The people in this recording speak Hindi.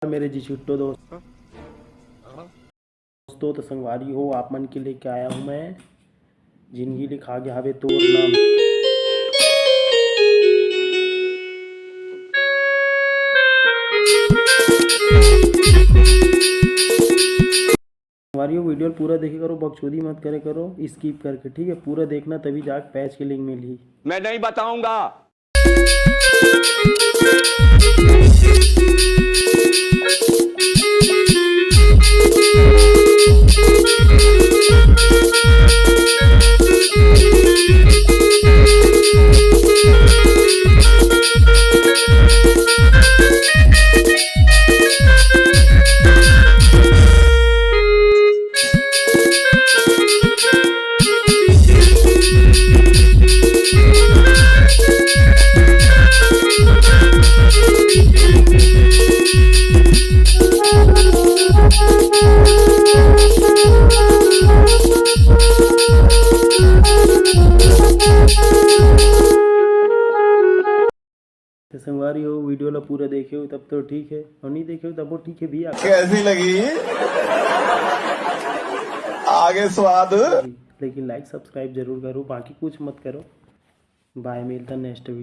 मेरे जी छुट्टो दोस्तों तो संगवारी हो आप मन के लेके आया हूँ मैं जिंदगी लिखा गया हवे तोर नाम। संगवारी हो वीडियो पूरा देखे करो, बकचोदी मत करे करो स्किप करके, ठीक है? पूरा देखना तभी जाके पैच की लिंक मिली। मैं नहीं बताऊंगा। तो संगवारी हो वीडियो ला पूरा देखे हो तब तो ठीक है, और नहीं देखे हो तब वो ठीक है भी। कैसी लगी आगे स्वाद? लेकिन लाइक सब्सक्राइब जरूर करो, बाकी कुछ मत करो। बाय, मिलता नेक्स्ट वीडियो।